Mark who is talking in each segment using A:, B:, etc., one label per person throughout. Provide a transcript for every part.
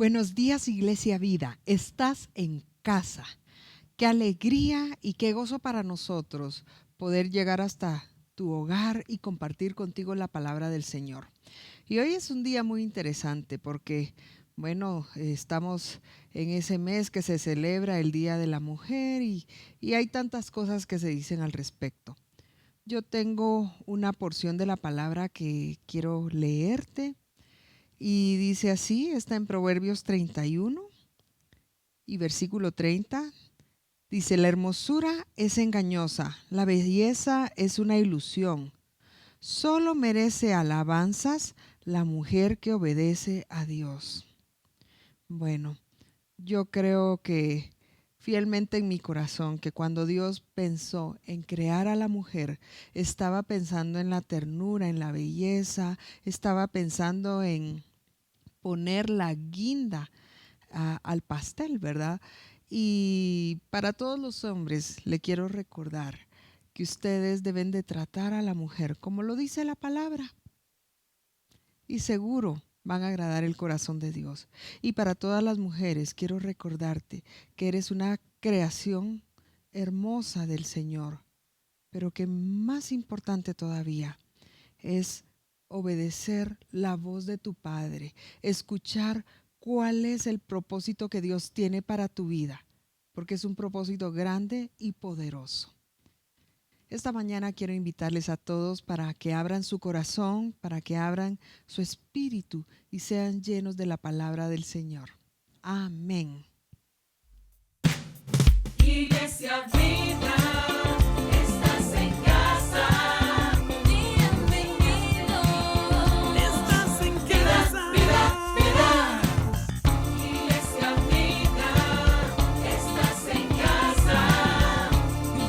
A: Buenos días, Iglesia Vida. Estás en casa. Qué alegría y qué gozo para nosotros poder llegar hasta tu hogar y compartir contigo la palabra del Señor. Y hoy es un día muy interesante porque, estamos en ese mes que se celebra el Día de la Mujer y hay tantas cosas que se dicen al respecto. Yo tengo una porción de la palabra que quiero leerte y dice así, está en Proverbios 31 y versículo 30. Dice, la hermosura es engañosa, la belleza es una ilusión. Solo merece alabanzas la mujer que obedece a Dios. Bueno, yo creo que fielmente en mi corazón que cuando Dios pensó en crear a la mujer, estaba pensando en la ternura, en la belleza, estaba pensando en poner la guinda al pastel, ¿verdad? Y para todos los hombres le quiero recordar que ustedes deben de tratar a la mujer como lo dice la palabra y seguro van a agradar el corazón de Dios. Y para todas las mujeres quiero recordarte que eres una creación hermosa del Señor, pero que más importante todavía es obedecer la voz de tu Padre, escuchar cuál es el propósito que Dios tiene para tu vida, porque es un propósito grande y poderoso. Esta mañana quiero invitarles a todos para que abran su corazón, para que abran su espíritu y sean llenos de la palabra del Señor. Amén.
B: Iglesia Vida, estás en casa. Bienvenido. Estás en casa. Vida, vida, vida. Iglesia Vida, estás en casa.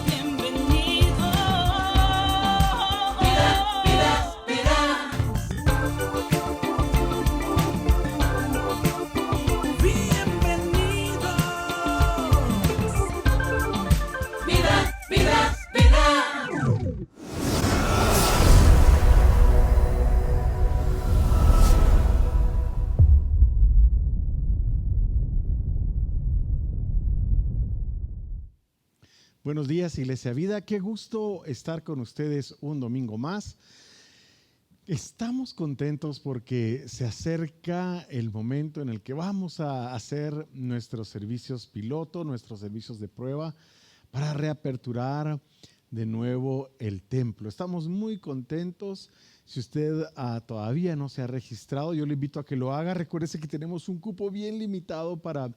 B: Bienvenido. Vida, vida, vida. Vida, vida, vida.
C: Buenos días, Iglesia Vida. Qué gusto estar con ustedes un domingo más. Estamos contentos porque se acerca el momento en el que vamos a hacer nuestros servicios piloto, nuestros servicios de prueba para reaperturar de nuevo el templo. Estamos muy contentos. Si usted todavía no se ha registrado, yo le invito a que lo haga. Recuérdese que tenemos un cupo bien limitado para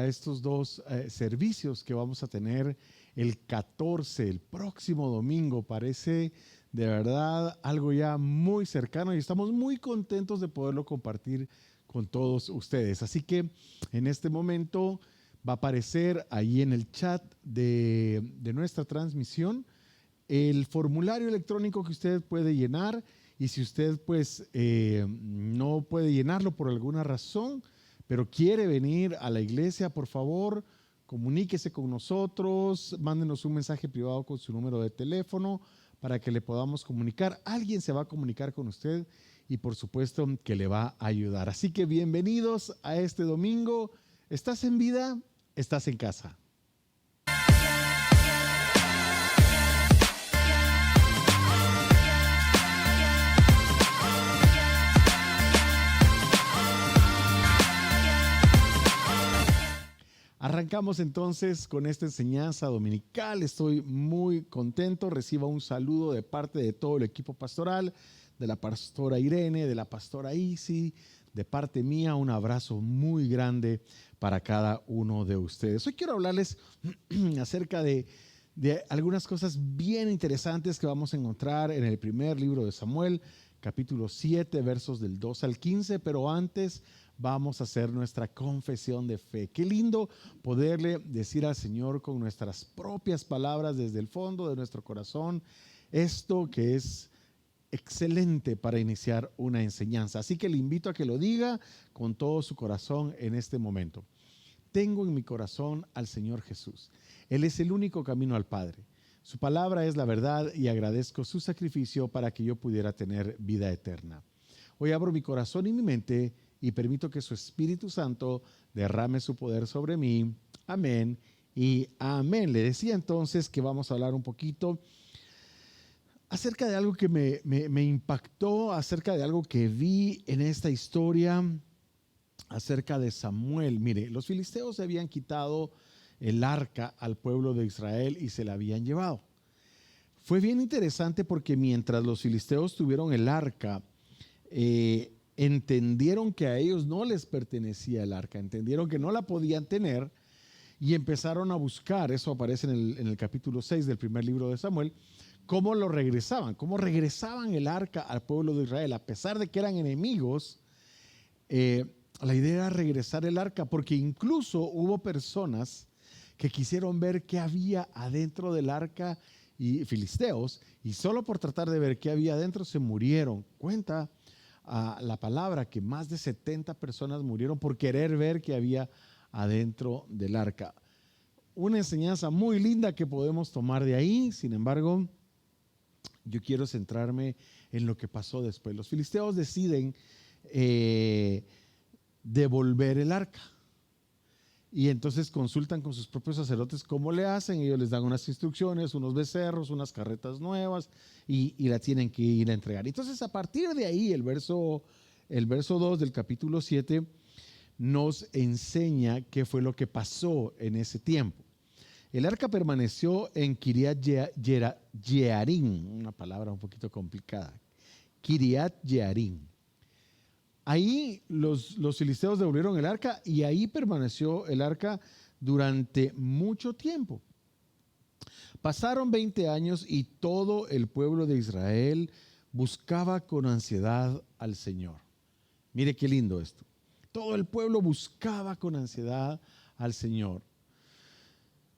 C: estos dos servicios que vamos a tener el 14, el próximo domingo. Parece de verdad algo ya muy cercano y estamos muy contentos de poderlo compartir con todos ustedes. Así que en este momento va a aparecer ahí en el chat de nuestra transmisión el formulario electrónico que usted puede llenar, y si usted no puede llenarlo por alguna razón, pero quiere venir a la iglesia, por favor, comuníquese con nosotros, mándenos un mensaje privado con su número de teléfono para que le podamos comunicar. Alguien se va a comunicar con usted y por supuesto que le va a ayudar. Así que bienvenidos a este domingo. ¿Estás en vida? ¿Estás en casa? Arrancamos entonces con esta enseñanza dominical. Estoy muy contento. Reciba un saludo de parte de todo el equipo pastoral, de la pastora Irene, de la pastora Isi, de parte mía, un abrazo muy grande para cada uno de ustedes. Hoy quiero hablarles acerca de algunas cosas bien interesantes que vamos a encontrar en el primer libro de Samuel, capítulo 7, versos del 2 al 15, pero antes vamos a hacer nuestra confesión de fe. Qué lindo poderle decir al Señor con nuestras propias palabras desde el fondo de nuestro corazón esto que es excelente para iniciar una enseñanza. Así que le invito a que lo diga con todo su corazón en este momento. Tengo en mi corazón al Señor Jesús. Él es el único camino al Padre. Su palabra es la verdad y agradezco su sacrificio para que yo pudiera tener vida eterna. Hoy abro mi corazón y mi mente y permito que su Espíritu Santo derrame su poder sobre mí. Amén y amén. Le decía entonces que vamos a hablar un poquito acerca de algo que me impactó, acerca de algo que vi en esta historia, acerca de Samuel. Mire, los filisteos habían quitado el arca al pueblo de Israel y se la habían llevado. Fue bien interesante porque mientras los filisteos tuvieron el arca, entendieron que a ellos no les pertenecía el arca, entendieron que no la podían tener y empezaron a buscar, eso aparece en el capítulo 6 del primer libro de Samuel, cómo regresaban el arca al pueblo de Israel, a pesar de que eran enemigos. La idea era regresar el arca, porque incluso hubo personas que quisieron ver qué había adentro del arca, y filisteos, y solo por tratar de ver qué había adentro se murieron. Cuenta la palabra que más de 70 personas murieron por querer ver qué había adentro del arca. Una enseñanza muy linda que podemos tomar de ahí. Sin embargo, yo quiero centrarme en lo que pasó después. Los filisteos deciden devolver el arca. Y entonces consultan con sus propios sacerdotes cómo le hacen. Ellos les dan unas instrucciones, unos becerros, unas carretas nuevas y la tienen que ir a entregar. Entonces, a partir de ahí, el verso 2 del capítulo 7 nos enseña qué fue lo que pasó en ese tiempo. El arca permaneció en Kiriat Jearim, una palabra un poquito complicada. Kiriat Jearim. Ahí los filisteos devolvieron el arca y ahí permaneció el arca durante mucho tiempo. Pasaron 20 años y todo el pueblo de Israel buscaba con ansiedad al Señor. Mire qué lindo esto. Todo el pueblo buscaba con ansiedad al Señor.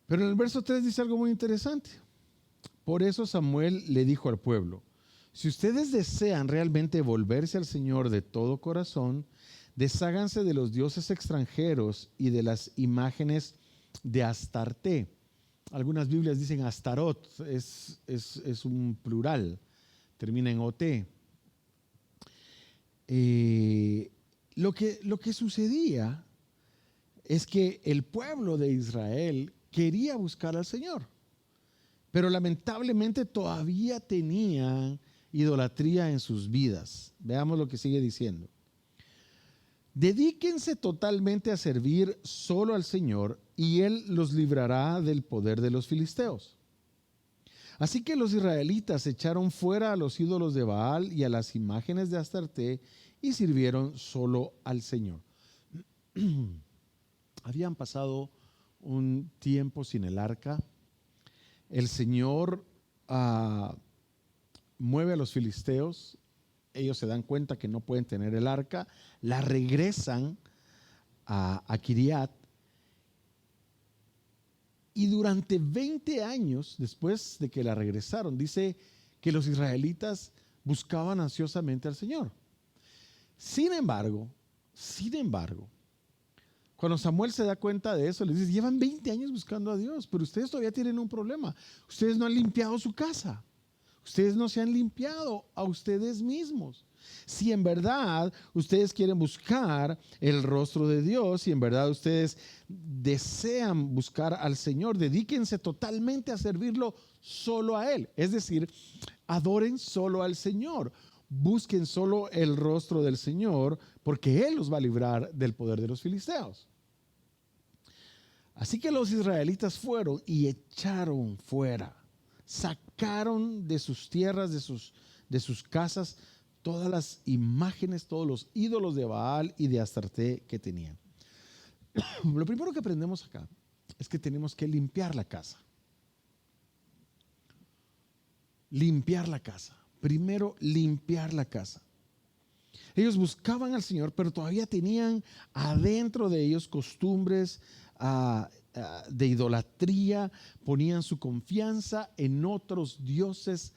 C: Pero en el verso 3 dice algo muy interesante. Por eso Samuel le dijo al pueblo: si ustedes desean realmente volverse al Señor de todo corazón, desháganse de los dioses extranjeros y de las imágenes de Astarte. Algunas Biblias dicen Astarot, es un plural, termina en OT. Lo que sucedía es que el pueblo de Israel quería buscar al Señor, pero lamentablemente todavía tenían idolatría en sus vidas. Veamos lo que sigue diciendo. Dedíquense totalmente a servir solo al Señor y Él los librará del poder de los filisteos. Así que los israelitas echaron fuera a los ídolos de Baal y a las imágenes de Astarte y sirvieron solo al Señor. Habían pasado un tiempo sin el arca. El Señor mueve a los filisteos. Ellos se dan cuenta que no pueden tener el arca, la regresan a Kiriat, y durante 20 años después de que la regresaron, dice que los israelitas buscaban ansiosamente al Señor. Sin embargo, cuando Samuel se da cuenta de eso, les dice: llevan 20 años buscando a Dios, pero ustedes todavía tienen un problema. Ustedes no han limpiado su casa. Ustedes no se han limpiado a ustedes mismos. Si en verdad ustedes quieren buscar el rostro de Dios, si en verdad ustedes desean buscar al Señor, dedíquense totalmente a servirlo solo a Él. Es decir, adoren solo al Señor. Busquen solo el rostro del Señor, porque Él los va a librar del poder de los filisteos. Así que los israelitas fueron y echaron fuera, sacaron de sus tierras, de sus casas, todas las imágenes, todos los ídolos de Baal y de Astarte que tenían. Lo primero que aprendemos acá es que tenemos que limpiar la casa. Limpiar la casa. Primero, limpiar la casa. Ellos buscaban al Señor, pero todavía tenían adentro de ellos costumbres de idolatría, ponían su confianza en otros dioses,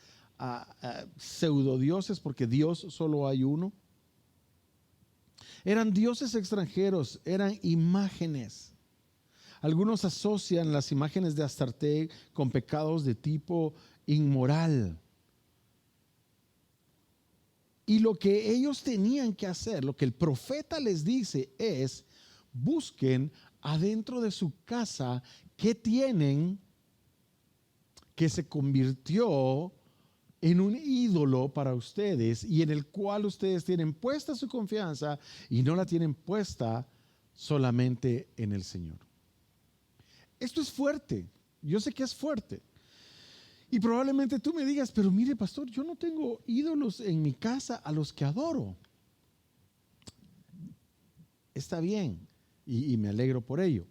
C: pseudodioses, porque Dios solo hay uno. Eran dioses extranjeros, eran imágenes. Algunos asocian las imágenes de Astarte con pecados de tipo inmoral. Y lo que ellos tenían que hacer, lo que el profeta les dice es, busquen adentro de su casa qué tienen que se convirtió en un ídolo para ustedes y en el cual ustedes tienen puesta su confianza y no la tienen puesta solamente en el Señor. Esto es fuerte, yo sé que es fuerte. Y probablemente tú me digas, pero mire, pastor, yo no tengo ídolos en mi casa a los que adoro. Está bien y me alegro por ello.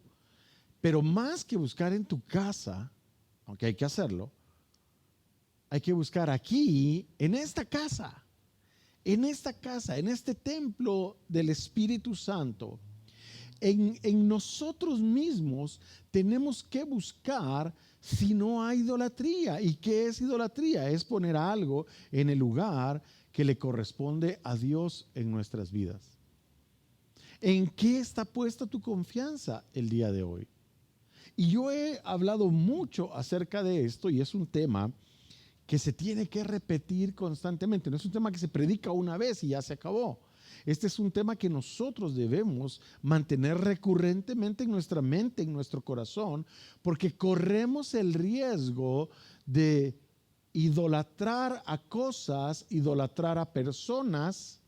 C: Pero más que buscar en tu casa, aunque hay que hacerlo, hay que buscar aquí, en esta casa, en este templo del Espíritu Santo. En nosotros mismos tenemos que buscar si no hay idolatría. ¿Y qué es idolatría? Es poner algo en el lugar que le corresponde a Dios en nuestras vidas. ¿En qué está puesta tu confianza el día de hoy? Y yo he hablado mucho acerca de esto y es un tema que se tiene que repetir constantemente. No es un tema que se predica una vez y ya se acabó. Este es un tema que nosotros debemos mantener recurrentemente en nuestra mente, en nuestro corazón, porque corremos el riesgo de idolatrar a cosas, idolatrar a personas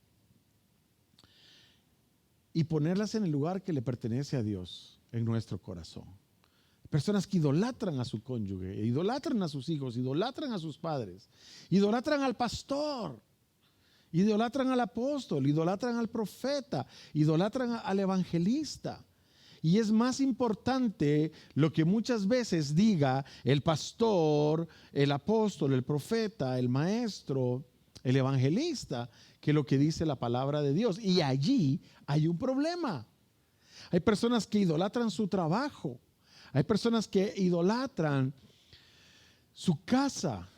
C: y ponerlas en el lugar que le pertenece a Dios en nuestro corazón. Personas que idolatran a su cónyuge, idolatran a sus hijos, idolatran a sus padres, idolatran al pastor, idolatran al apóstol, idolatran al profeta, idolatran al evangelista. Y es más importante lo que muchas veces diga el pastor, el apóstol, el profeta, el maestro, el evangelista, que lo que dice la palabra de Dios. Y allí hay un problema. Hay personas que idolatran su trabajo. Hay personas que idolatran su casa,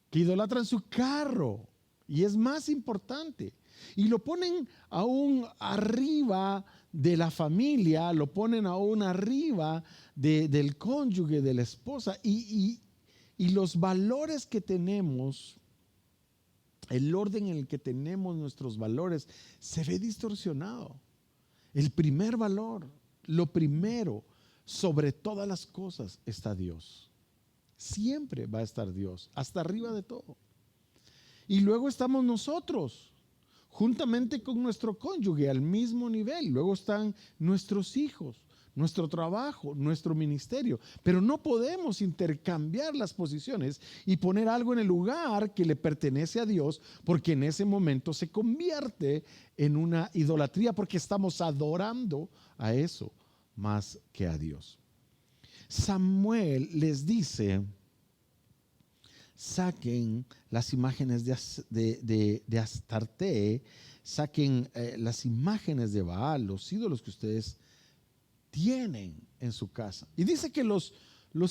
C: que idolatran su carro, y es más importante. Y lo ponen aún arriba de la familia, lo ponen aún arriba del cónyuge, de la esposa. Y los valores que tenemos, el orden en el que tenemos nuestros valores, se ve distorsionado. El primer valor, lo primero, sobre todas las cosas está Dios. Siempre va a estar Dios, hasta arriba de todo. Y luego estamos nosotros, juntamente con nuestro cónyuge, al mismo nivel. Luego están nuestros hijos, nuestro trabajo, nuestro ministerio. Pero no podemos intercambiar las posiciones y poner algo en el lugar que le pertenece a Dios, porque en ese momento se convierte en una idolatría, porque estamos adorando a eso más que a Dios. Samuel les dice, saquen las imágenes de Astarte, saquen las imágenes de Baal, los ídolos que ustedes tienen en su casa. Y dice que los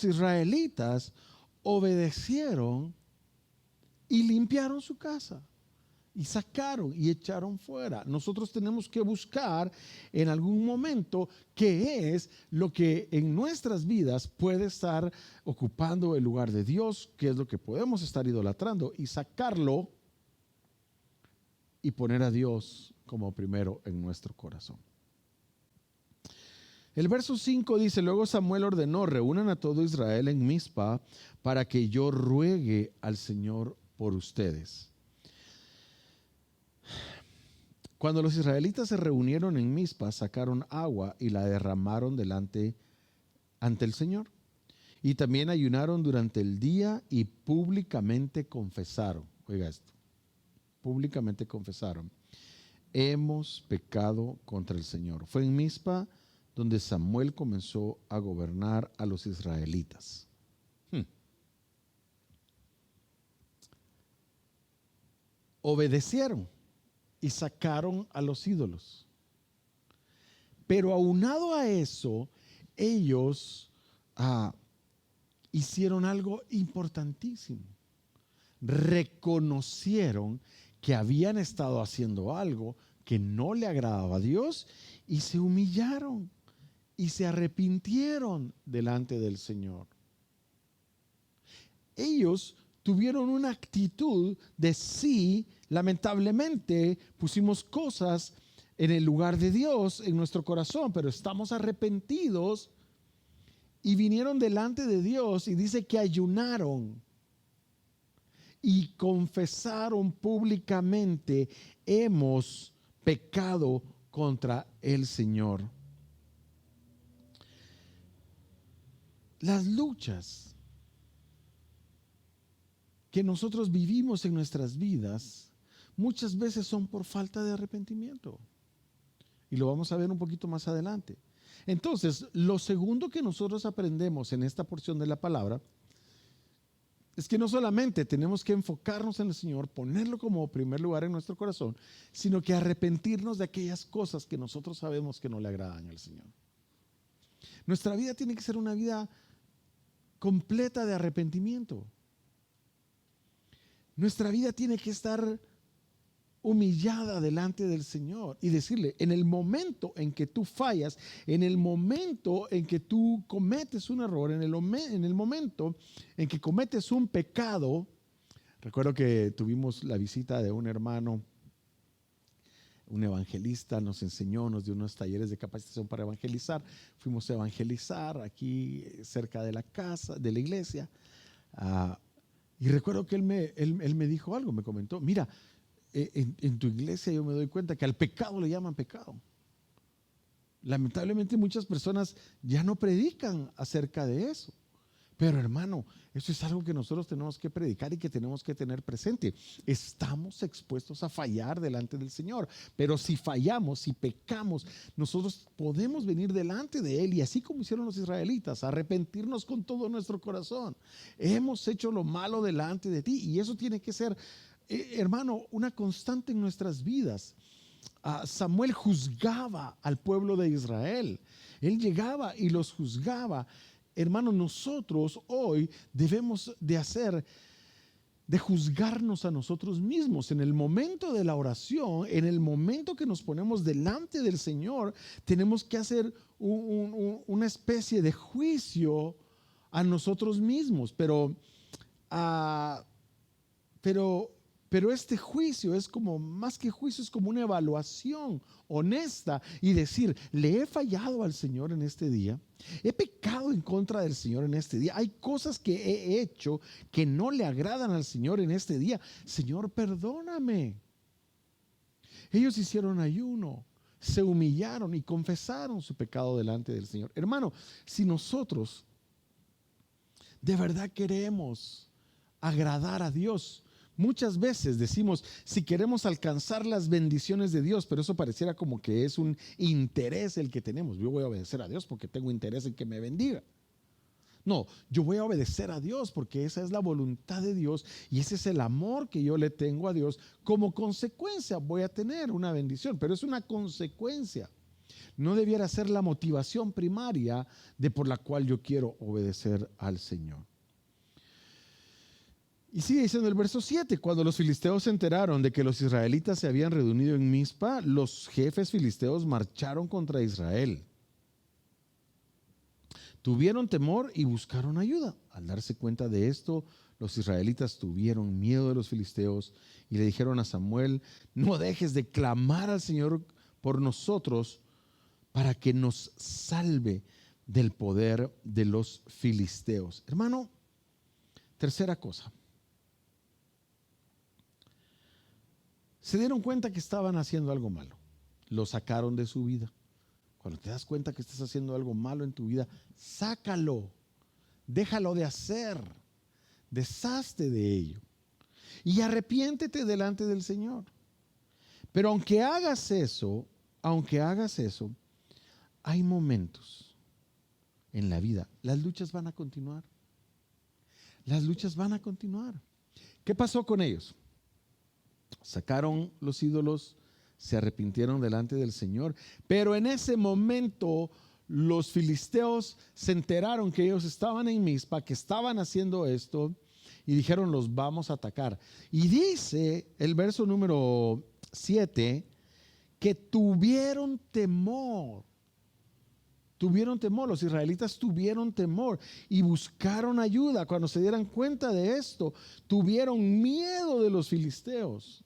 C: israelitas obedecieron y limpiaron su casa. Y sacaron y echaron fuera. Nosotros tenemos que buscar en algún momento qué es lo que en nuestras vidas puede estar ocupando el lugar de Dios, qué es lo que podemos estar idolatrando, y sacarlo y poner a Dios como primero en nuestro corazón. El verso 5 dice: luego Samuel ordenó, reúnan a todo Israel en Mizpa para que yo ruegue al Señor por ustedes. Cuando los israelitas se reunieron en Mizpa, sacaron agua y la derramaron ante el Señor. Y también ayunaron durante el día y públicamente confesaron. Oiga esto, públicamente confesaron: hemos pecado contra el Señor. Fue en Mizpa donde Samuel comenzó a gobernar a los israelitas. Obedecieron y sacaron a los ídolos. Pero aunado a eso, ellos hicieron algo importantísimo. Reconocieron que habían estado haciendo algo que no le agradaba a Dios y se humillaron y se arrepintieron delante del Señor. Ellos tuvieron una actitud de sí Lamentablemente pusimos cosas en el lugar de Dios en nuestro corazón, pero estamos arrepentidos y vinieron delante de Dios y dice que ayunaron y confesaron públicamente: hemos pecado contra el Señor. Las luchas que nosotros vivimos en nuestras vidas muchas veces son por falta de arrepentimiento. Y lo vamos a ver un poquito más adelante. Entonces, lo segundo que nosotros aprendemos en esta porción de la palabra es que no solamente tenemos que enfocarnos en el Señor, ponerlo como primer lugar en nuestro corazón, sino que arrepentirnos de aquellas cosas que nosotros sabemos que no le agradan al Señor. Nuestra vida tiene que ser una vida completa de arrepentimiento. Nuestra vida tiene que estar humillada delante del Señor y decirle: en el momento en que tú fallas, en el momento en que tú cometes un error, en el momento en que cometes un pecado. Recuerdo que tuvimos la visita de un hermano, un evangelista, nos enseñó, nos dio unos talleres de capacitación para evangelizar. Fuimos a evangelizar aquí cerca de la casa, de la iglesia. Y recuerdo que él me dijo algo, me comentó: mira, en tu iglesia yo me doy cuenta que al pecado le llaman pecado. Lamentablemente muchas personas ya no predican acerca de eso. Pero hermano, eso es algo que nosotros tenemos que predicar y que tenemos que tener presente. Estamos expuestos a fallar delante del Señor, pero si fallamos, si pecamos, nosotros podemos venir delante de Él y así como hicieron los israelitas, arrepentirnos con todo nuestro corazón. Hemos hecho lo malo delante de ti y eso tiene que ser, hermano, una constante en nuestras vidas. Samuel juzgaba al pueblo de Israel. Él llegaba y los juzgaba. Hermano, nosotros hoy debemos de juzgarnos a nosotros mismos. En el momento de la oración, en el momento que nos ponemos delante del Señor, tenemos que hacer una especie de juicio a nosotros mismos. Pero este juicio es como, más que juicio, es como una evaluación honesta y decir: le he fallado al Señor en este día, he pecado en contra del Señor en este día, hay cosas que he hecho que no le agradan al Señor en este día. Señor, perdóname. Ellos hicieron ayuno, se humillaron y confesaron su pecado delante del Señor. Hermano, si nosotros de verdad queremos agradar a Dios, muchas veces decimos: si queremos alcanzar las bendiciones de Dios, pero eso pareciera como que es un interés el que tenemos. Yo voy a obedecer a Dios porque tengo interés en que me bendiga. No, yo voy a obedecer a Dios porque esa es la voluntad de Dios y ese es el amor que yo le tengo a Dios. Como consecuencia voy a tener una bendición, pero es una consecuencia. No debiera ser la motivación primaria de por la cual yo quiero obedecer al Señor. Y sigue diciendo el verso 7: cuando los filisteos se enteraron de que los israelitas se habían reunido en Mizpa, los jefes filisteos marcharon contra Israel. Tuvieron temor y buscaron ayuda. Al darse cuenta de esto, los israelitas tuvieron miedo de los filisteos y le dijeron a Samuel: no dejes de clamar al Señor por nosotros para que nos salve del poder de los filisteos. Hermano, tercera cosa. Se dieron cuenta que estaban haciendo algo malo. Lo sacaron de su vida. Cuando te das cuenta que estás haciendo algo malo en tu vida, sácalo. Déjalo de hacer. Deshazte de ello. Y arrepiéntete delante del Señor. Pero aunque hagas eso, hay momentos en la vida. Las luchas van a continuar. Las luchas van a continuar. ¿Qué pasó con ellos? Sacaron los ídolos, se arrepintieron delante del Señor, pero en ese momento los filisteos se enteraron que ellos estaban en Mizpa, que estaban haciendo esto y dijeron: los vamos a atacar. Y dice el verso número 7 que tuvieron temor. Los israelitas tuvieron temor y buscaron ayuda. Cuando se dieran cuenta de esto, tuvieron miedo de los filisteos.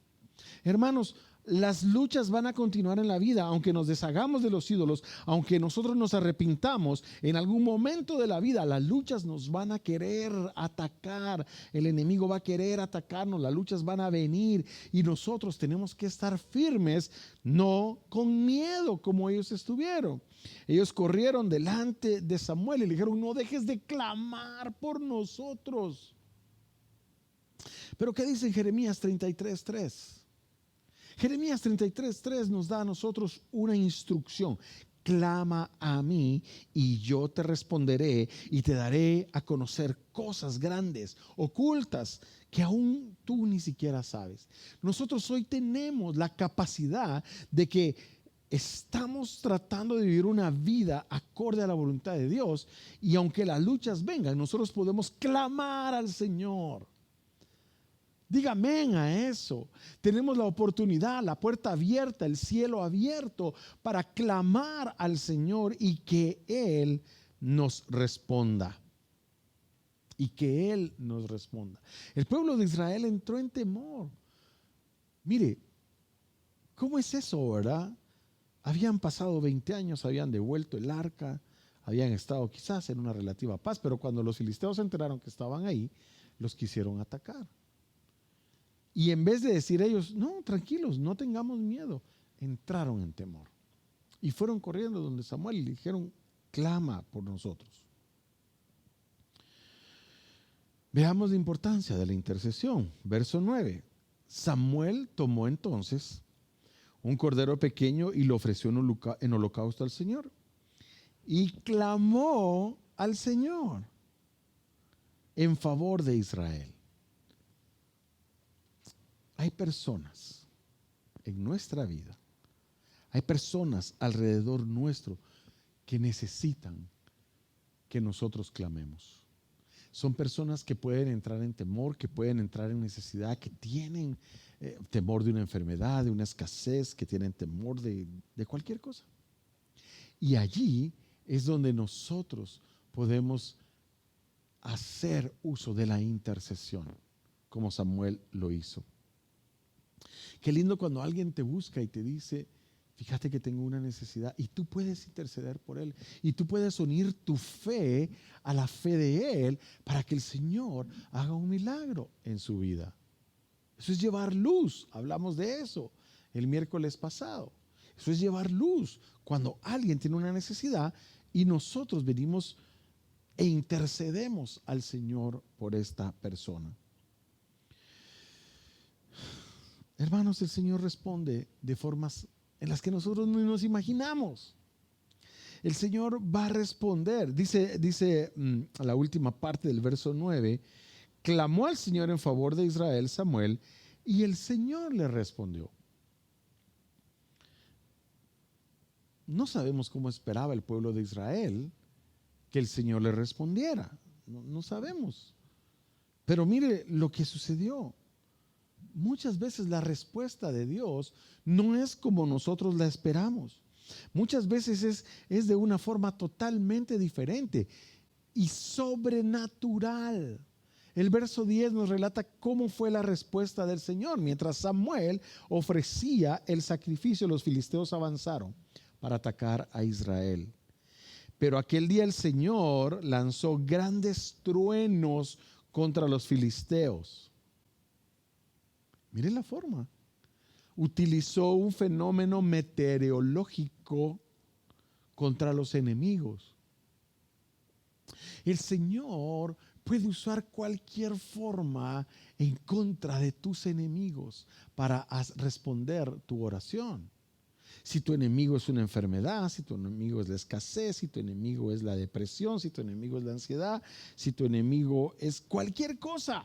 C: Hermanos, las luchas van a continuar en la vida, aunque nos deshagamos de los ídolos, aunque nosotros nos arrepintamos, en algún momento de la vida las luchas nos van a querer atacar, el enemigo va a querer atacarnos, las luchas van a venir y nosotros tenemos que estar firmes, no con miedo como ellos estuvieron. Ellos corrieron delante de Samuel y le dijeron: no dejes de clamar por nosotros. Pero ¿qué dice en Jeremías 33:3? Jeremías 33:3 nos da a nosotros una instrucción: clama a mí y yo te responderé y te daré a conocer cosas grandes, ocultas, que aún tú ni siquiera sabes. Nosotros hoy tenemos la capacidad de que estamos tratando de vivir una vida acorde a la voluntad de Dios, y aunque las luchas vengan, nosotros podemos clamar al Señor. Diga amén a eso. Tenemos la oportunidad, la puerta abierta, el cielo abierto para clamar al Señor y que Él nos responda. Y que Él nos responda. El pueblo de Israel entró en temor. Mire, ¿cómo es eso, verdad? Habían pasado 20 años, habían devuelto el arca, habían estado quizás en una relativa paz, pero cuando los filisteos se enteraron que estaban ahí, los quisieron atacar. Y en vez de decir ellos: no, tranquilos, no tengamos miedo, entraron en temor. Y fueron corriendo donde Samuel y le dijeron: clama por nosotros. Veamos la importancia de la intercesión. Verso 9. Samuel tomó entonces un cordero pequeño y lo ofreció en holocausto al Señor. Y clamó al Señor en favor de Israel. Hay personas en nuestra vida, hay personas alrededor nuestro que necesitan que nosotros clamemos. Son personas que pueden entrar en temor, que pueden entrar en necesidad, que tienen temor de una enfermedad, de una escasez, que tienen temor de cualquier cosa. Y allí es donde nosotros podemos hacer uso de la intercesión, como Samuel lo hizo. Qué lindo cuando alguien te busca y te dice: fíjate que tengo una necesidad, y tú puedes interceder por él, y tú puedes unir tu fe a la fe de él para que el Señor haga un milagro en su vida. Eso es llevar luz. Hablamos de eso el miércoles pasado. Eso es llevar luz cuando alguien tiene una necesidad y nosotros venimos e intercedemos al Señor por esta persona. Hermanos, el Señor responde de formas en las que nosotros no nos imaginamos. El Señor va a responder. Dice la última parte del verso 9: clamó al Señor en favor de Israel Samuel, y el Señor le respondió. No sabemos cómo esperaba el pueblo de Israel que el Señor le respondiera. No sabemos. Pero mire lo que sucedió. Muchas veces la respuesta de Dios no es como nosotros la esperamos. Muchas veces es de una forma totalmente diferente y sobrenatural. El verso 10 nos relata cómo fue la respuesta del Señor. Mientras Samuel ofrecía el sacrificio, los filisteos avanzaron para atacar a Israel. Pero aquel día el Señor lanzó grandes truenos contra los filisteos. Miren la forma. Utilizó un fenómeno meteorológico contra los enemigos. El Señor puede usar cualquier forma en contra de tus enemigos para responder tu oración. Si tu enemigo es una enfermedad, si tu enemigo es la escasez, si tu enemigo es la depresión, si tu enemigo es la ansiedad, si tu enemigo es cualquier cosa,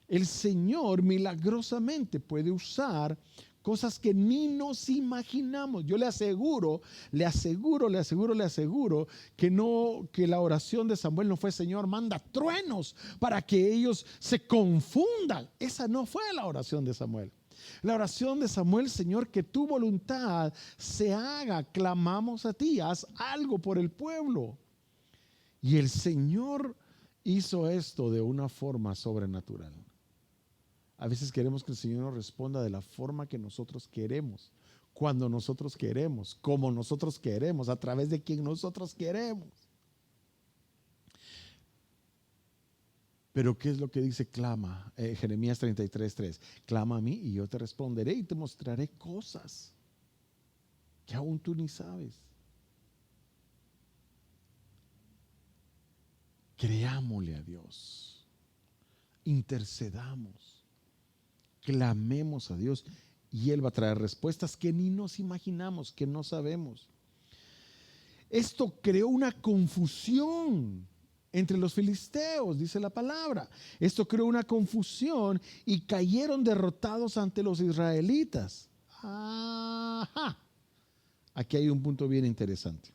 C: el Señor milagrosamente puede usar cosas que ni nos imaginamos. Yo le aseguro que la oración de Samuel no fue: Señor, manda truenos para que ellos se confundan. Esa no fue la oración de Samuel. La oración de Samuel: Señor, que tu voluntad se haga, clamamos a ti, haz algo por el pueblo. Y el Señor hizo esto de una forma sobrenatural. A veces queremos que el Señor nos responda de la forma que nosotros queremos, cuando nosotros queremos, como nosotros queremos, a través de quien nosotros queremos. Pero ¿qué es lo que dice? Clama, Jeremías 33:3. Clama a mí y yo te responderé y te mostraré cosas que aún tú ni sabes. Creámosle a Dios, intercedamos, clamemos a Dios y Él va a traer respuestas que ni nos imaginamos, que no sabemos. Esto creó una confusión entre los filisteos, dice la palabra. Esto creó una confusión y cayeron derrotados ante los israelitas. Ajá. Aquí hay un punto bien interesante.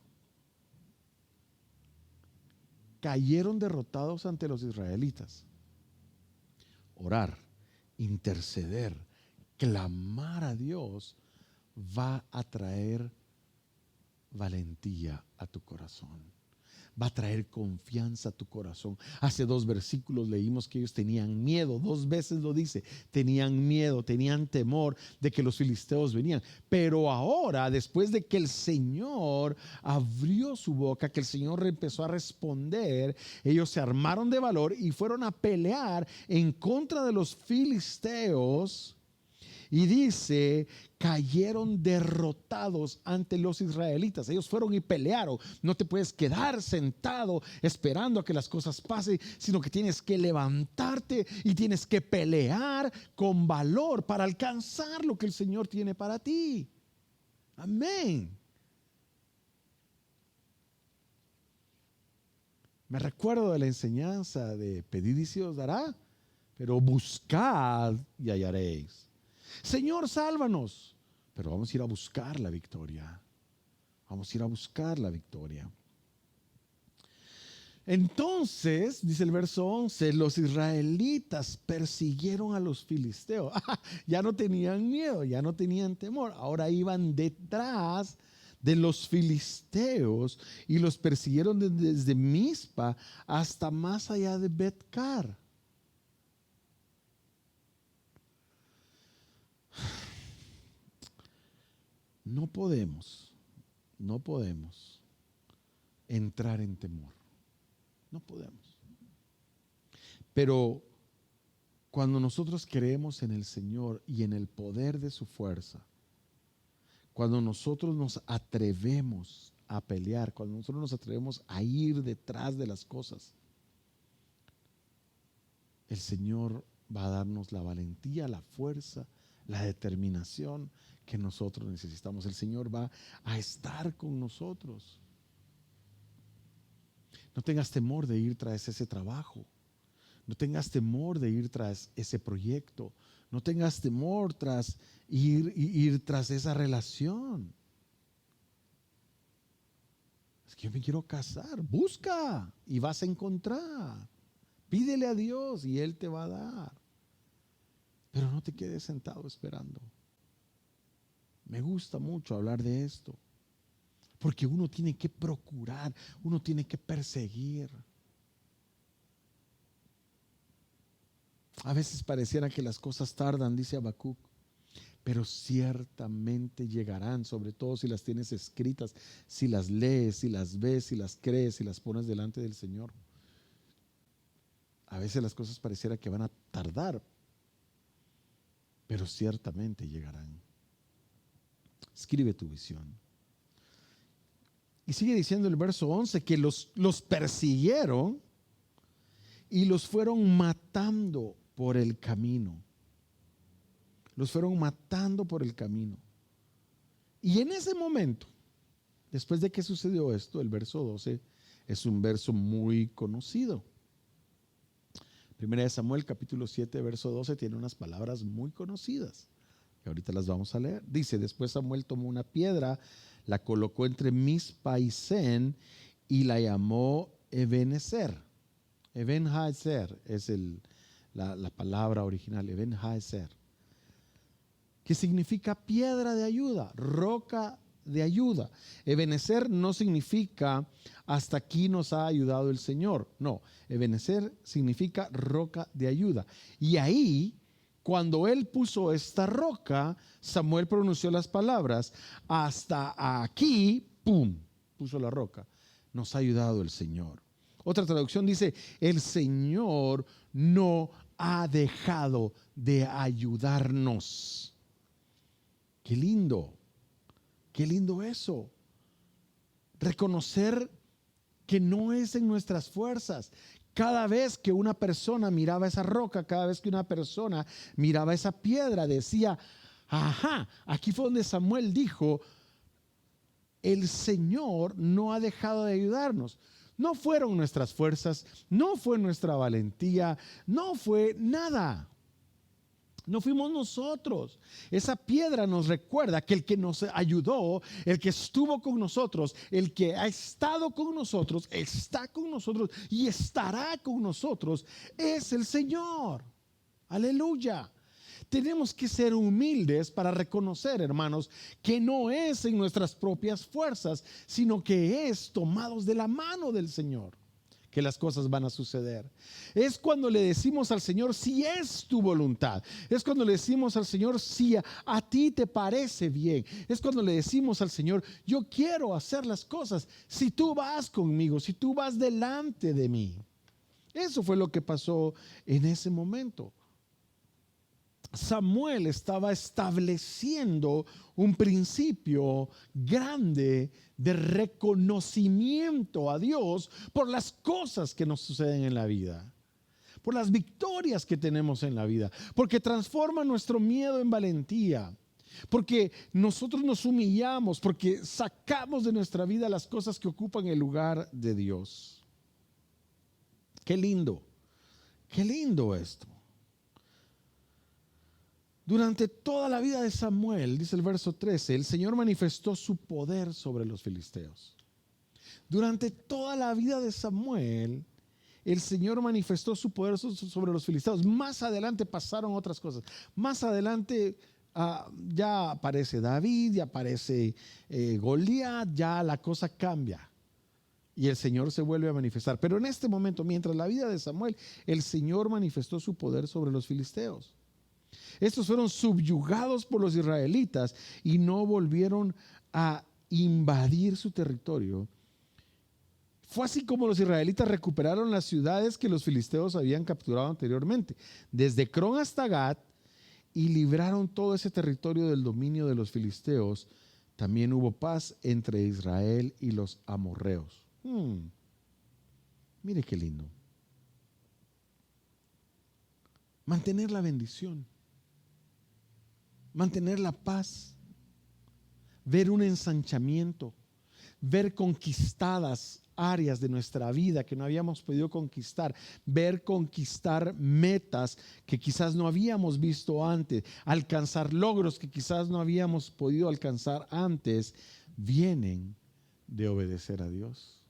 C: Cayeron derrotados ante los israelitas. Orar, interceder, clamar a Dios va a traer valentía a tu corazón. Va a traer confianza a tu corazón. Hace 2 versículos leímos que ellos tenían miedo. 2 veces lo dice. Tenían miedo, tenían temor de que los filisteos venían. Pero ahora, después de que el Señor abrió su boca, que el Señor empezó a responder, ellos se armaron de valor y fueron a pelear en contra de los filisteos. Y dice, cayeron derrotados ante los israelitas. Ellos fueron y pelearon. No te puedes quedar sentado esperando a que las cosas pasen, sino que tienes que levantarte y tienes que pelear con valor para alcanzar lo que el Señor tiene para ti. Amén. Me recuerdo de la enseñanza de pedid y se os dará, pero buscad y hallaréis. Señor, sálvanos. Pero vamos a ir a buscar la victoria. Vamos a ir a buscar la victoria. Entonces, dice el verso 11, los israelitas persiguieron a los filisteos. Ya no tenían miedo, ya no tenían temor. Ahora iban detrás de los filisteos y los persiguieron desde Mizpa hasta más allá de Bet-car. No podemos entrar en temor. No podemos. Pero cuando nosotros creemos en el Señor y en el poder de su fuerza, cuando nosotros nos atrevemos a pelear, cuando nosotros nos atrevemos a ir detrás de las cosas, el Señor va a darnos la valentía, la fuerza, la determinación que nosotros necesitamos. El Señor va a estar con nosotros. No tengas temor de ir tras ese trabajo. No tengas temor de ir tras ese proyecto. No tengas temor tras ir tras esa relación. Es que yo me quiero casar. Busca y vas a encontrar. Pídele a Dios y Él te va a dar. Pero no te quedes sentado esperando. Me gusta mucho hablar de esto, porque uno tiene que procurar, uno tiene que perseguir. A veces pareciera que las cosas tardan, dice Habacuc, pero ciertamente llegarán, sobre todo si las tienes escritas, si las lees, si las ves, si las crees, si las pones delante del Señor. A veces las cosas pareciera que van a tardar, pero ciertamente llegarán. Escribe tu visión. Y sigue diciendo el verso 11 que los persiguieron y los fueron matando por el camino. Los fueron matando por el camino. Y en ese momento, después de que sucedió esto, el verso 12 es un verso muy conocido. Primera de Samuel capítulo 7 verso 12 tiene unas palabras muy conocidas. Y ahorita las vamos a leer. Dice, después Samuel tomó una piedra, la colocó entre Mizpa y Sen y la llamó Ebenezer. Ebenezer es la palabra original, Ebenezer, que significa piedra de ayuda, roca de ayuda. Ebenezer no significa hasta aquí nos ha ayudado el Señor. No, Ebenezer significa roca de ayuda. Y ahí Cuando él puso esta roca, Samuel pronunció las palabras, hasta aquí, ¡pum!, puso la roca. Nos ha ayudado el Señor. Otra traducción dice, el Señor no ha dejado de ayudarnos. Qué lindo eso. Reconocer que no es en nuestras fuerzas. Cada vez que una persona miraba esa roca, cada vez que una persona miraba esa piedra, decía, ajá, aquí fue donde Samuel dijo, el Señor no ha dejado de ayudarnos. No fueron nuestras fuerzas, no fue nuestra valentía, no fue nada. No fuimos nosotros. Esa piedra nos recuerda que el que nos ayudó, el que estuvo con nosotros, el que ha estado con nosotros, está con nosotros y estará con nosotros, es el Señor. Aleluya. Tenemos que ser humildes para reconocer, hermanos, que no es en nuestras propias fuerzas, sino que es tomados de la mano del Señor que las cosas van a suceder. Es cuando le decimos al Señor si es tu voluntad. Es cuando le decimos al Señor si a ti te parece bien. Es cuando le decimos al Señor, yo quiero hacer las cosas si tú vas conmigo, si tú vas delante de mí. Eso fue lo que pasó en ese momento. Samuel estaba estableciendo un principio grande de reconocimiento a Dios por las cosas que nos suceden en la vida, por las victorias que tenemos en la vida, porque transforma nuestro miedo en valentía, porque nosotros nos humillamos, porque sacamos de nuestra vida las cosas que ocupan el lugar de Dios. Qué lindo esto. Durante toda la vida de Samuel, dice el verso 13, el Señor manifestó su poder sobre los filisteos. Durante toda la vida de Samuel, el Señor manifestó su poder sobre los filisteos. Más adelante pasaron otras cosas. Más adelante ya aparece David, ya aparece Goliat, ya la cosa cambia. Y el Señor se vuelve a manifestar. Pero en este momento, mientras la vida de Samuel, el Señor manifestó su poder sobre los filisteos. Estos fueron subyugados por los israelitas y no volvieron a invadir su territorio. Fue así como los israelitas recuperaron las ciudades que los filisteos habían capturado anteriormente, desde Cron hasta Gat, y libraron todo ese territorio del dominio de los filisteos. También hubo paz entre Israel y los amorreos. Mire qué lindo. Mantener la bendición. Mantener la paz, ver un ensanchamiento, ver conquistadas áreas de nuestra vida que no habíamos podido conquistar, ver conquistar metas que quizás no habíamos visto antes, alcanzar logros que quizás no habíamos podido alcanzar antes, vienen de obedecer a Dios.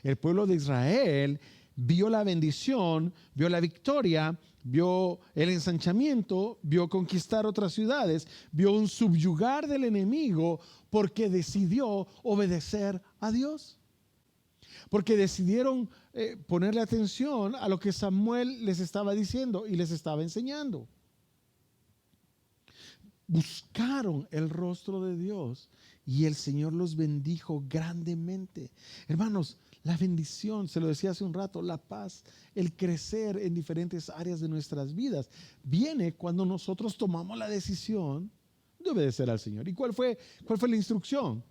C: El pueblo de Israel vio la bendición, vio la victoria, vio el ensanchamiento, vio conquistar otras ciudades, vio un subyugar del enemigo porque decidió obedecer a Dios. Porque decidieron ponerle atención a lo que Samuel les estaba diciendo y les estaba enseñando. Buscaron el rostro de Dios y el Señor los bendijo grandemente. Hermanos, la bendición, se lo decía hace un rato, la paz, el crecer en diferentes áreas de nuestras vidas, viene cuando nosotros tomamos la decisión de obedecer al Señor. ¿Y cuál fue la instrucción?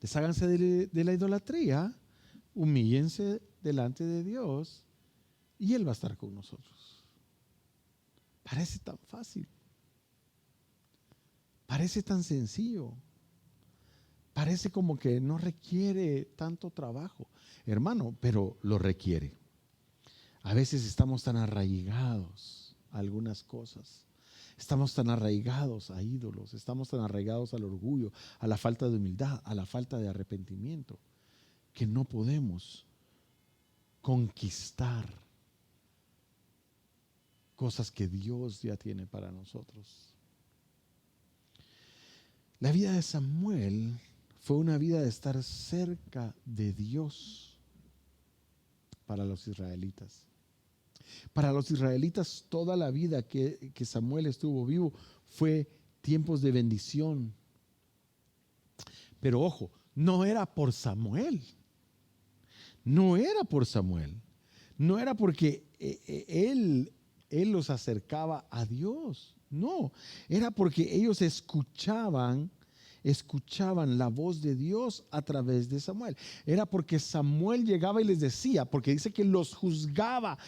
C: Desháganse de la idolatría, humíllense delante de Dios y Él va a estar con nosotros. Parece tan fácil, parece tan sencillo. Parece como que no requiere tanto trabajo, hermano, pero lo requiere. A veces estamos tan arraigados a algunas cosas, estamos tan arraigados a ídolos, estamos tan arraigados al orgullo, a la falta de humildad, a la falta de arrepentimiento, que no podemos conquistar cosas que Dios ya tiene para nosotros. La vida de Samuel fue una vida de estar cerca de Dios para los israelitas. Para los israelitas toda la vida que Samuel estuvo vivo fue tiempos de bendición. Pero ojo, no era por Samuel. No era por Samuel. No era porque él los acercaba a Dios. No, era porque ellos escuchaban la voz de Dios a través de Samuel. Era porque Samuel llegaba y les decía, porque dice que los juzgaba.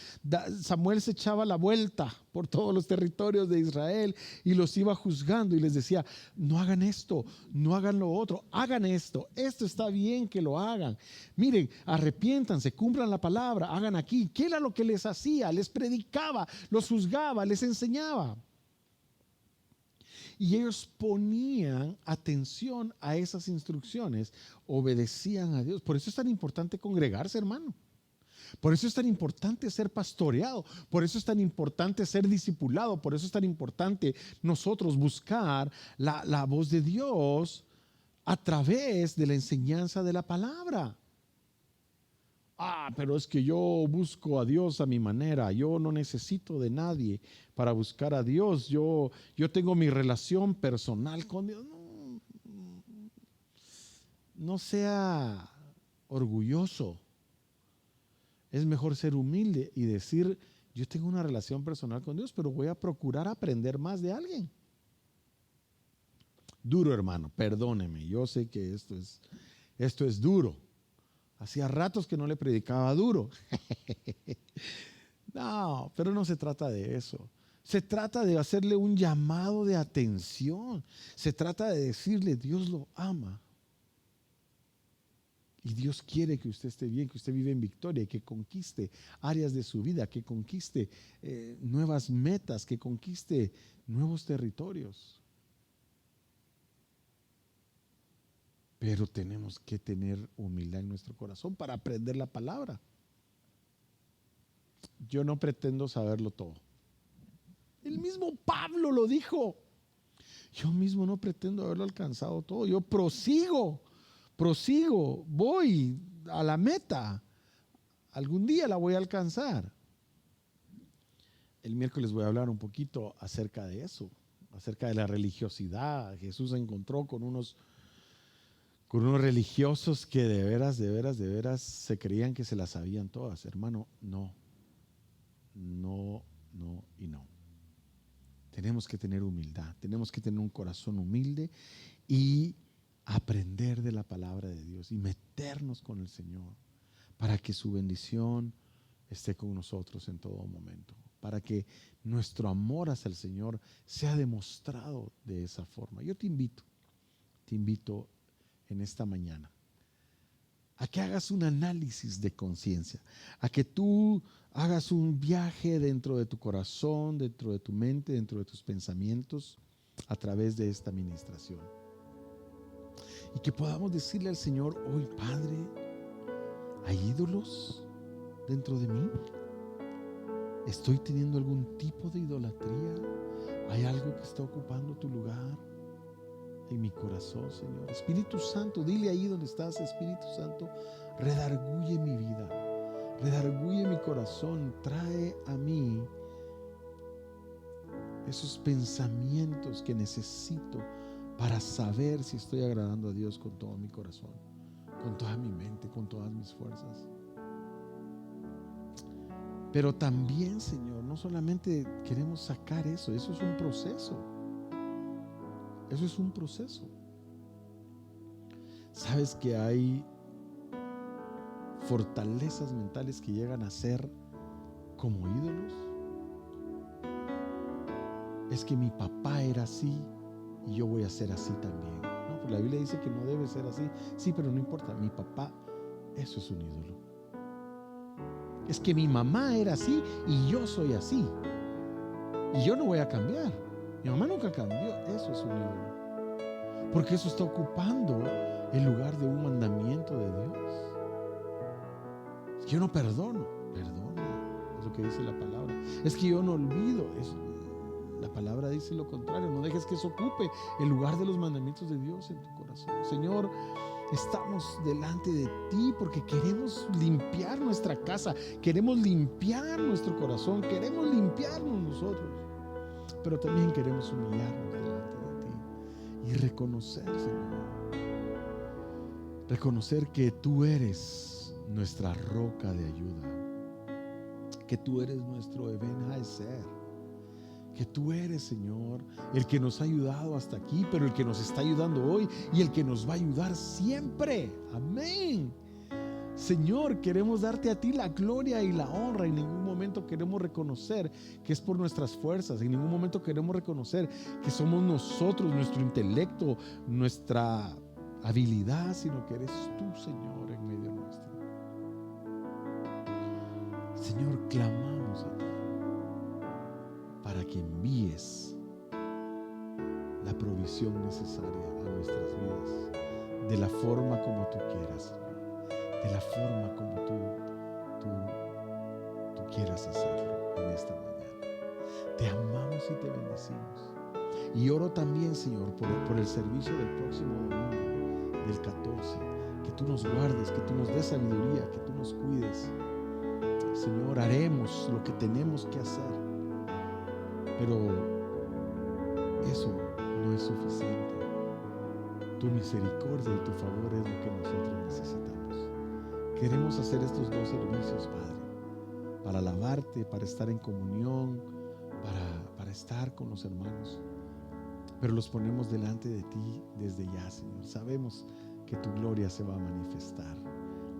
C: Samuel se echaba la vuelta por todos los territorios de Israel y los iba juzgando y les decía, no hagan esto, no hagan lo otro, hagan esto está bien que lo hagan. Miren, arrepiéntanse, cumplan la palabra, hagan aquí. ¿Qué era lo que les hacía? Les predicaba, los juzgaba, les enseñaba. Y ellos ponían atención a esas instrucciones, obedecían a Dios. Por eso es tan importante congregarse, hermano. Por eso es tan importante ser pastoreado. Por eso es tan importante ser discipulado. Por eso es tan importante nosotros buscar la voz de Dios a través de la enseñanza de la palabra. Pero es que yo busco a Dios a mi manera. Yo no necesito de nadie para buscar a Dios. Yo tengo mi relación personal con Dios. No sea orgulloso. Es mejor ser humilde y decir, yo tengo una relación personal con Dios, pero voy a procurar aprender más de alguien. Duro, hermano, perdóneme. Yo sé que esto es duro. Hacía ratos que no le predicaba duro. No, pero no se trata de eso. Se trata de hacerle un llamado de atención. Se trata de decirle, Dios lo ama. Y Dios quiere que usted esté bien, que usted vive en victoria, que conquiste áreas de su vida, que conquiste nuevas metas, que conquiste nuevos territorios. Pero tenemos que tener humildad en nuestro corazón para aprender la palabra. Yo no pretendo saberlo todo. El mismo Pablo lo dijo. Yo mismo no pretendo haberlo alcanzado todo. Yo prosigo, voy a la meta. Algún día la voy a alcanzar. El miércoles voy a hablar un poquito acerca de eso, acerca de la religiosidad. Jesús se encontró con unos religiosos que de veras se creían que se las sabían todas. Hermano, no. Tenemos que tener humildad, tenemos que tener un corazón humilde y aprender de la palabra de Dios y meternos con el Señor para que su bendición esté con nosotros en todo momento, para que nuestro amor hacia el Señor sea demostrado de esa forma. Yo te invito en esta mañana a que hagas un análisis de conciencia, a que tú hagas un viaje dentro de tu corazón, dentro de tu mente, dentro de tus pensamientos a través de esta ministración. Y que podamos decirle al Señor hoy, Padre, ¿hay ídolos dentro de mí? ¿Estoy teniendo algún tipo de idolatría? ¿Hay algo que está ocupando tu lugar en mi corazón, Señor? Espíritu Santo, dile ahí donde estás, Espíritu Santo, redarguye mi vida, redarguye mi corazón, trae a mí esos pensamientos que necesito para saber si estoy agradando a Dios con todo mi corazón, con toda mi mente, con todas mis fuerzas. Pero también, Señor, no solamente queremos sacar eso es un proceso. Eso es un proceso. ¿Sabes que hay fortalezas mentales que llegan a ser como ídolos? Es que mi papá era así y yo voy a ser así también. No, pues la Biblia dice que no debe ser así. Sí, pero no importa, mi papá, eso es un ídolo. Es que mi mamá era así y yo soy así. Y yo no voy a cambiar. Mi mamá nunca cambió. Eso es un ídolo. Porque eso está ocupando el lugar de un mandamiento de Dios. Yo no perdono. Perdona. Es lo que dice la palabra. Es que yo no olvido. La palabra dice lo contrario. No dejes que eso ocupe el lugar de los mandamientos de Dios en tu corazón. Señor, estamos delante de ti porque queremos limpiar nuestra casa, queremos limpiar nuestro corazón, queremos limpiarnos nosotros, pero también queremos humillarnos delante de ti y reconocer, Señor, reconocer que tú eres nuestra roca de ayuda, que tú eres nuestro Eben Haeser, que tú eres, Señor, el que nos ha ayudado hasta aquí, pero el que nos está ayudando hoy y el que nos va a ayudar siempre. Amén. Señor, queremos darte a ti la gloria y la honra. En ningún momento queremos reconocer que es por nuestras fuerzas. En ningún momento queremos reconocer que somos nosotros, nuestro intelecto, nuestra habilidad, sino que eres tú, Señor, en medio nuestro. Señor, clamamos a ti para que envíes la provisión necesaria a nuestras vidas, de la forma como tú quieras, Señor, de la forma como tú quieras hacerlo en esta mañana. Te amamos y te bendecimos. Y oro también, Señor, por el servicio del próximo domingo, del 14, que tú nos guardes, que tú nos des sabiduría, que tú nos cuides. Señor, haremos lo que tenemos que hacer, pero eso no es suficiente. Tu misericordia y tu favor es lo que nosotros necesitamos. Queremos hacer estos dos servicios, Padre, para alabarte, para estar en comunión, para estar con los hermanos, pero los ponemos delante de ti desde ya, Señor. Sabemos que tu gloria se va a manifestar.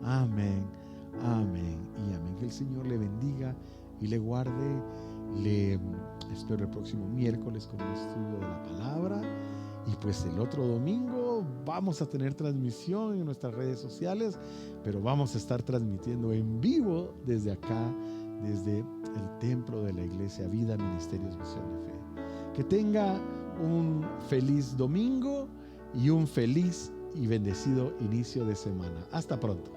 C: Amén, amén y amén. Que el Señor le bendiga y le guarde. Le espero el próximo miércoles con el estudio de la palabra, y pues el otro domingo vamos a tener transmisión en nuestras redes sociales, pero vamos a estar transmitiendo en vivo desde acá, desde el templo de la Iglesia Vida Ministerios Visión de Fe. Que tenga un feliz domingo y un feliz y bendecido inicio de semana. Hasta pronto.